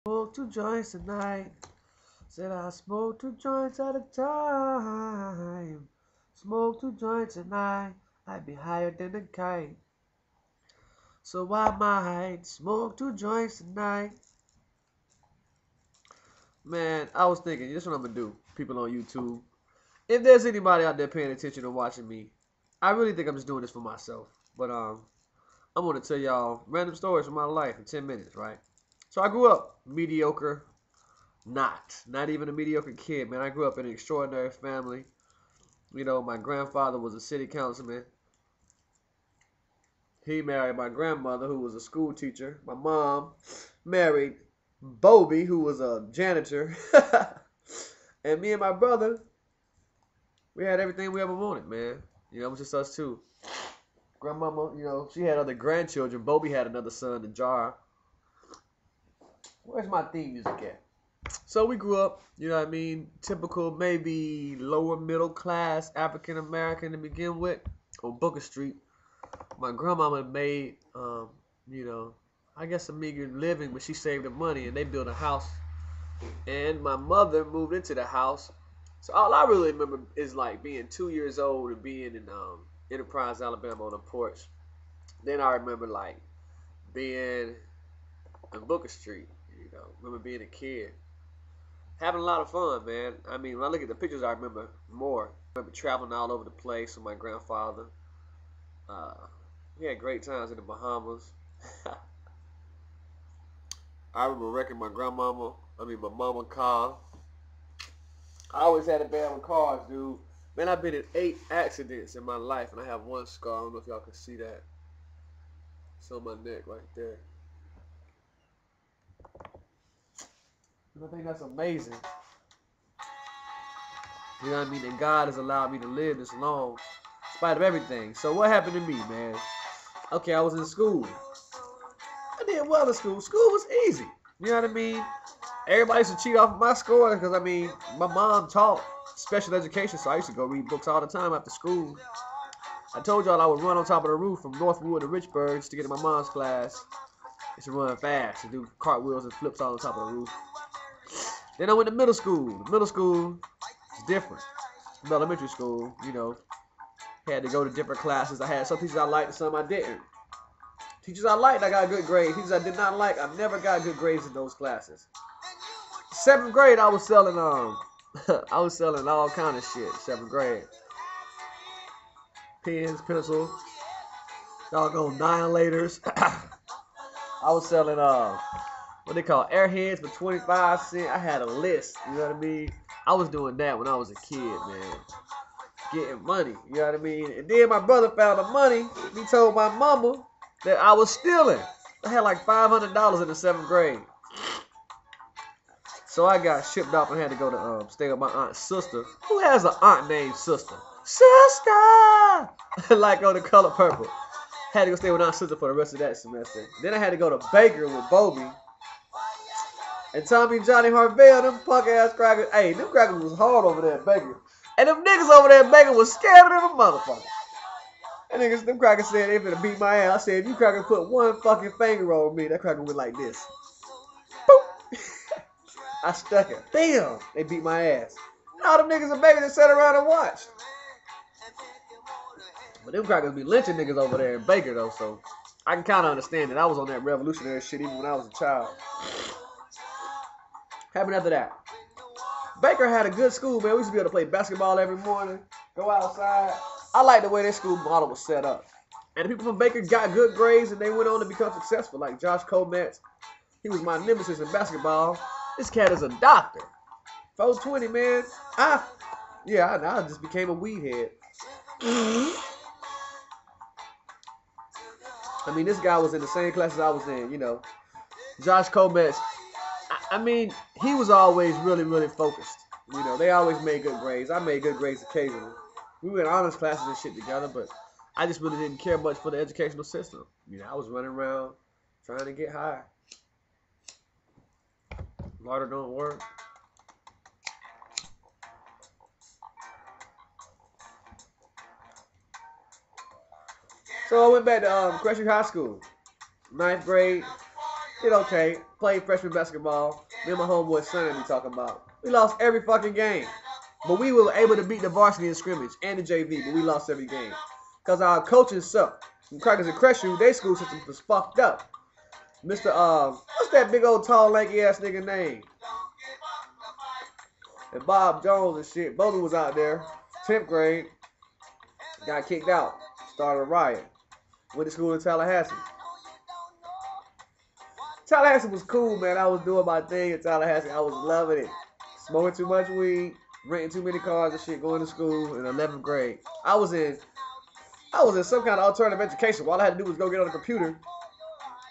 Smoke two joints tonight. Said I smoke two joints at a time. Smoke two joints tonight. I'd be higher than a kite. So I might smoke two joints tonight. Man, I was thinking, this is what I'm gonna do. People on YouTube. If there's anybody out there paying attention and watching me, I really think I'm just doing this for myself. But I'm gonna tell y'all random stories from my life in 10 minutes, right? So I grew up mediocre, not even a mediocre kid, man. I grew up in an extraordinary family. You know, my grandfather was a city councilman. He married my grandmother, who was a school teacher. My mom married Bobby, who was a janitor. And me and my brother, we had everything we ever wanted, man. You know, it was just us two. Grandmama, you know, she had other grandchildren. Bobby had another son, Jar. Where's my theme music at? So we grew up, you know what I mean, typical maybe lower middle class African American to begin with on Booker Street. My grandmama made, you know, I guess a meager living, but she saved the money and they built a house. And my mother moved into the house. So all I really remember is like being 2 years old and being in Enterprise, Alabama on a porch. Then I remember like being on Booker Street, you know, remember being a kid. Having a lot of fun, man. I mean, when I look at the pictures, I remember more. I remember traveling all over the place with my grandfather. Uh, we had great times in the Bahamas. I remember wrecking my my mama car. I always had a bad with cars, dude. Man, I've been in 8 accidents in my life, and I have one scar. I don't know if y'all can see that. It's on my neck right there. I think that's amazing. You know what I mean? And God has allowed me to live this long, in spite of everything. So what happened to me, man? Okay, I was in school. I did well in school. School was easy. You know what I mean? Everybody used to cheat off of my scores because, I mean, my mom taught special education, so I used to go read books all the time after school. I told y'all I would run on top of the roof from Northwood to Richburg just to get to my mom's class. I used to run fast and do cartwheels and flips all on top of the roof. Then I went to middle school. Middle school is different from elementary school, you know. Had to go to different classes. I had some teachers I liked and some I didn't. Teachers I liked, I got good grades. Teachers I did not like, I never got good grades in those classes. 7th grade, I was selling I was selling all kind of shit. 7th grade, pens, pencils, doggone dilators. I was selling what they call airheads for 25 cents. I had a list. You know what I mean? I was doing that when I was a kid, man. Getting money. You know what I mean? And then my brother found the money. He told my mama that I was stealing. I had like $500 in the 7th grade. So I got shipped off and had to go to stay with my aunt's sister. Who has an aunt named Sister? Sister! Like on The Color Purple. Had to go stay with Aunt Sister for the rest of that semester. Then I had to go to Baker with Bobby. And Tommy Johnny Harvell, them punk ass crackers. Hey, them crackers was hard over there at Baker. And them niggas over there at Baker was scared of them motherfuckers. And niggas, them crackers said they finna beat my ass. I said, if you crackers put one fucking finger on me, that cracker went like this. Boop. I stuck it. Damn, they beat my ass. And all them niggas at Baker just sat around and watched. But them crackers be lynching niggas over there in Baker though, so I can kind of understand it. I was on that revolutionary shit even when I was a child. Happened after that. Baker had a good school, man. We used to be able to play basketball every morning, go outside. I like the way their school model was set up. And the people from Baker got good grades and they went on to become successful, like Josh Kometz. He was my nemesis in basketball. This cat is a doctor. 420, man. I just became a weed head. I mean, this guy was in the same classes I was in, you know. Josh Kometz. I mean, he was always really, really focused. You know, they always made good grades. I made good grades occasionally. We were in honors classes and shit together, but I just really didn't care much for the educational system. You know, I was running around trying to get high. Water don't work. So I went back to Crestwood High School. 9th grade. Did okay. Played freshman basketball. Me and my homeboy Sonny be talking about. We lost every fucking game. But we were able to beat the varsity in scrimmage and the JV, but we lost every game. Because our coaching sucked. From Crackers and Crestview, their school system was fucked up. Mr. What's that big old tall lanky ass nigga name? And Bob Jones and shit. Bolu was out there. 10th grade. Got kicked out. Started a riot. Went to school in Tallahassee. Tallahassee was cool, man. I was doing my thing in Tallahassee. I was loving it. Smoking too much weed, renting too many cars and shit, going to school in 11th grade. I was in some kind of alternative education. All I had to do was go get on the computer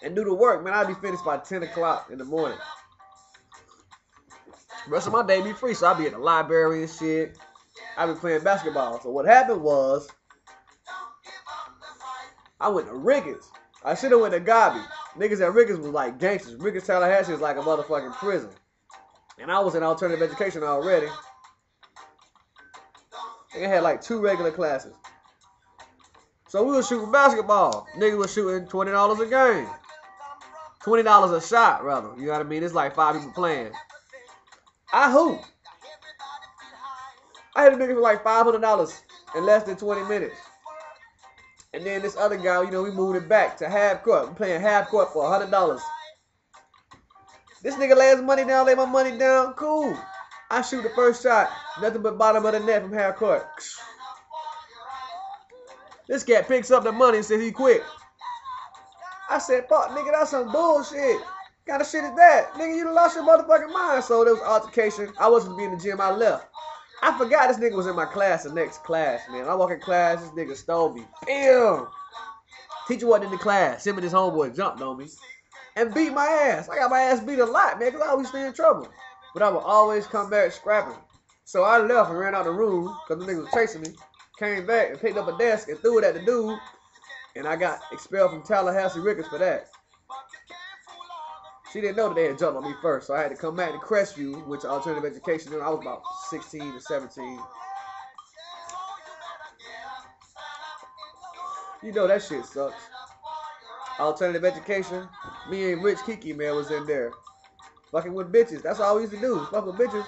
and do the work. Man, I'd be finished by 10 o'clock in the morning. The rest of my day be free, so I'd be at the library and shit. I'd be playing basketball. So what happened was, I went to Ricketts. I should have went to Gabi. Niggas at Ricketts was like gangsters. Ricketts, Tallahassee is like a motherfucking prison. And I was in alternative education already. I had like 2 regular classes. So we was shooting basketball. Niggas was shooting $20 a game. $20 a shot, rather. You know what I mean? It's like 5 people playing. I hoop. I had a nigga for like $500 in less than 20 minutes. And then this other guy, you know, we moved it back to half court. We playing half court for $100. This nigga lay his money down, lay my money down. Cool. I shoot the first shot. Nothing but bottom of the net from half court. This cat picks up the money and says he quit. I said, fuck, nigga, that's some bullshit. What kind of shit is that? Nigga, you done lost your motherfucking mind. So there was altercation. I wasn't being in the gym. I left. I forgot this nigga was in my class, the next class, man. I walk in class, this nigga stole me. Bam! Teacher wasn't in the class. Him and his homeboy jumped on me and beat my ass. I got my ass beat a lot, man, because I always stay in trouble. But I would always come back scrapping. So I left and ran out the room because the nigga was chasing me. Came back and picked up a desk and threw it at the dude. And I got expelled from Tallahassee Ricketts for that. She didn't know that they had jumped on me first, so I had to come back to Crestview, which alternative education. I was about 16 or 17. You know that shit sucks. Alternative education. Me and Rich Kiki, man, was in there. Fucking with bitches. That's all we used to do. Fuck with bitches.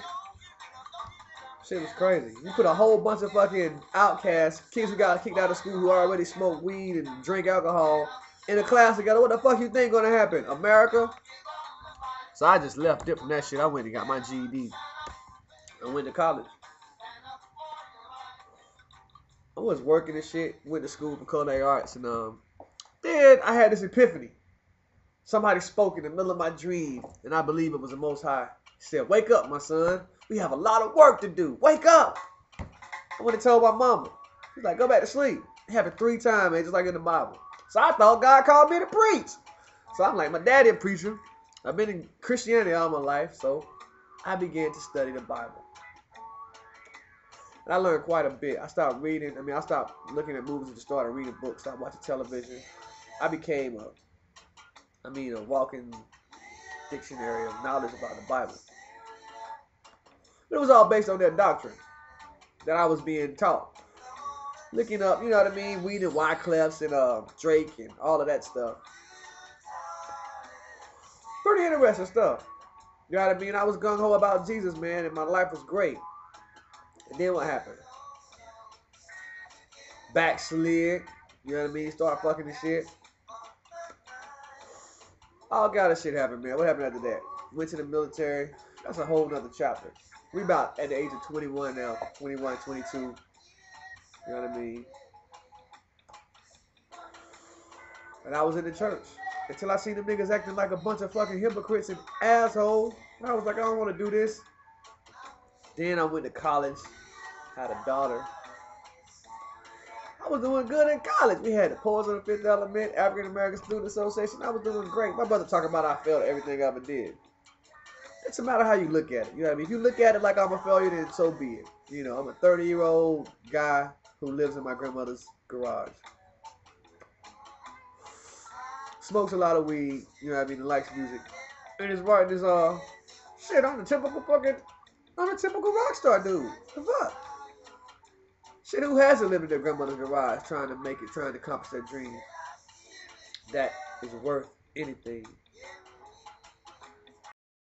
Shit was crazy. You put a whole bunch of fucking outcasts, kids who got kicked out of school who already smoked weed and drink alcohol, in a class together. What the fuck you think gonna happen? America? So I just left it from that shit. I went and got my GED. I went to college. I was working and shit. Went to school for culinary arts, and then I had this epiphany. Somebody spoke in the middle of my dream, and I believe it was the Most High. He said, "Wake up, my son. We have a lot of work to do. Wake up." I went and told my mama. She's like, "Go back to sleep." It happened 3 times, man, just like in the Bible. So I thought God called me to preach. So I'm like, my daddy a preacher. I've been in Christianity all my life, so I began to study the Bible. And I learned quite a bit. I stopped reading. I stopped looking at movies and just started reading books. Stopped watching television. I became a walking dictionary of knowledge about the Bible. But it was all based on that doctrine that I was being taught. Looking up, you know what I mean, Weed and Wyclefs and Drake and all of that stuff. Pretty interesting stuff. You know what I mean? I was gung-ho about Jesus, man, and my life was great. And then what happened? Backslid. You know what I mean? Start fucking and shit. All kind of shit happened, man. What happened after that? Went to the military. That's a whole nother chapter. We about at the age of 21 now. 21, 22. You know what I mean? And I was in the church. Until I seen them niggas acting like a bunch of fucking hypocrites and assholes. And I was like, I don't want to do this. Then I went to college. Had a daughter. I was doing good in college. We had the Poets of the Fifth Element, African American Student Association. I was doing great. My brother talking about I failed everything I ever did. It's a matter how you look at it. You know what I mean? If you look at it like I'm a failure, then so be it. You know, I'm a 30-year-old guy who lives in my grandmother's garage. Smokes a lot of weed, you know what I mean, and likes music. And is writing this, shit, I'm a typical rock star dude. The fuck? Shit, who hasn't lived in their grandmother's garage trying to make it, trying to accomplish their dreams? That is worth anything.